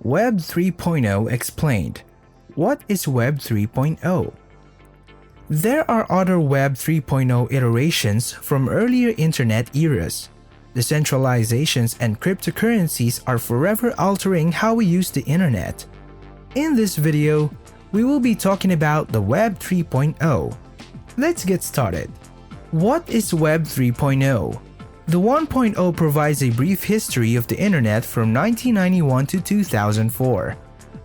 Web 3.0 explained. What is Web 3.0? There are other Web 3.0 iterations from earlier internet eras. Decentralizations and cryptocurrencies are forever altering how we use the internet. In this video, we will be talking about the Web 3.0. Let's get started. What is Web 3.0? The 1.0 provides a brief history of the internet from 1991 to 2004.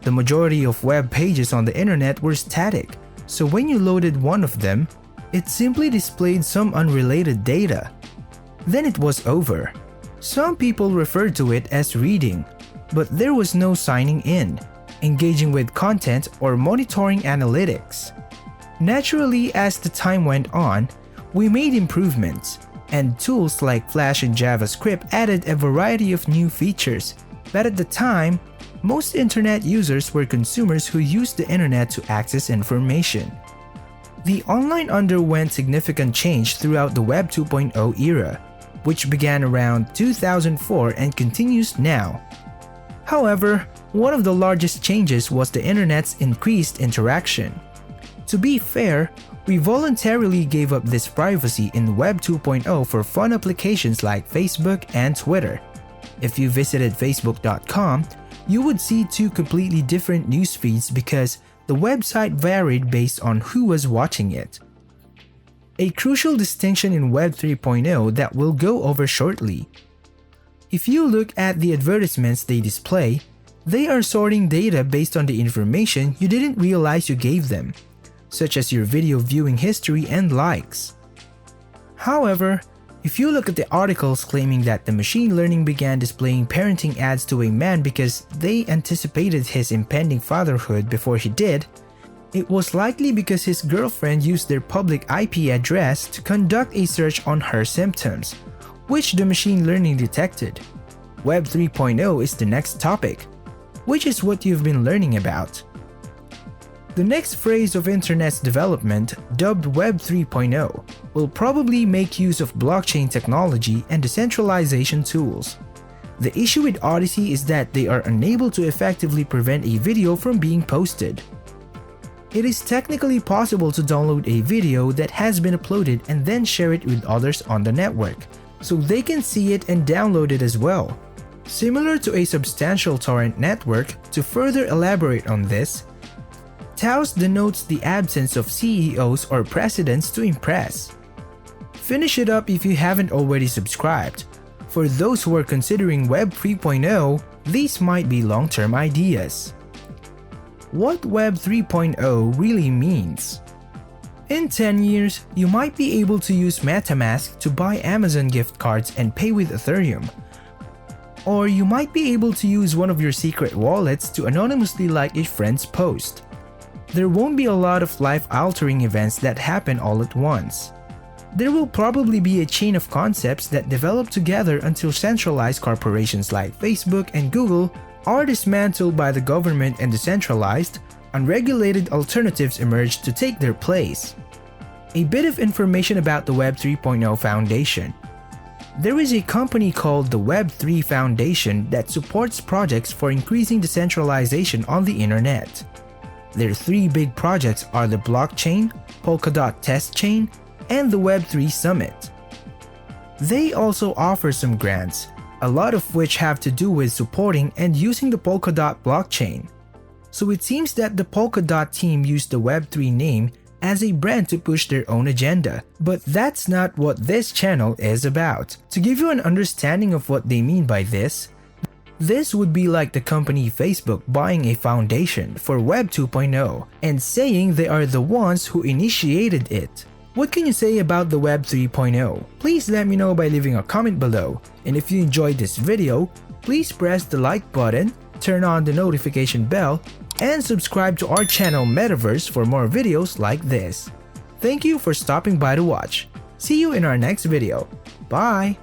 The majority of web pages on the internet were static, so when you loaded one of them, it simply displayed some unrelated data. Then it was over. Some people referred to it as reading, but there was no signing in, engaging with content, or monitoring analytics. Naturally, as the time went on, we made improvements, and tools like Flash and JavaScript added a variety of new features, but at the time, most internet users were consumers who used the internet to access information. The online underwent significant change throughout the Web 2.0 era, which began around 2004 and continues now. However, one of the largest changes was the internet's increased interaction. To be fair, we voluntarily gave up this privacy in Web 2.0 for fun applications like Facebook and Twitter. If you visited facebook.com, you would see two completely different news feeds because the website varied based on who was watching it. A crucial distinction in Web 3.0 that we'll go over shortly. If you look at the advertisements they display, they are sorting data based on the information you didn't realize you gave them, such as your video viewing history and likes. However, if you look at the articles claiming that the machine learning began displaying parenting ads to a man because they anticipated his impending fatherhood before he did, it was likely because his girlfriend used their public IP address to conduct a search on her symptoms, which the machine learning detected. Web 3.0 is the next topic, which is what you've been learning about. The next phase of internet's development, dubbed Web 3.0, will probably make use of blockchain technology and decentralization tools. The issue with Odyssey is that they are unable to effectively prevent a video from being posted. It is technically possible to download a video that has been uploaded and then share it with others on the network, so they can see it and download it as well. Similar to a substantial torrent network, to further elaborate on this, Taos denotes the absence of CEOs or presidents to impress. Finish it up if you haven't already subscribed. For those who are considering Web 3.0, these might be long-term ideas. What Web 3.0 really means. In 10 years, you might be able to use MetaMask to buy Amazon gift cards and pay with Ethereum. Or you might be able to use one of your secret wallets to anonymously like a friend's post. There won't be a lot of life-altering events that happen all at once. There will probably be a chain of concepts that develop together until centralized corporations like Facebook and Google are dismantled by the government and decentralized, unregulated alternatives emerge to take their place. A bit of information about the Web 3.0 Foundation. There is a company called the Web3 Foundation that supports projects for increasing decentralization on the internet. Their three big projects are the blockchain, Polkadot test chain, and the Web3 Summit. They also offer some grants, a lot of which have to do with supporting and using the Polkadot blockchain. So it seems that the Polkadot team used the Web3 name as a brand to push their own agenda, but that's not what this channel is about. To give you an understanding of what they mean by this would be like the company Facebook buying a foundation for Web 2.0 and saying they are the ones who initiated it. What can you say about the Web 3.0? Please let me know by leaving a comment below. And if you enjoyed this video, please press the like button, turn on the notification bell, and subscribe to our channel Metaverse for more videos like this. Thank you for stopping by to watch. See you in our next video. Bye!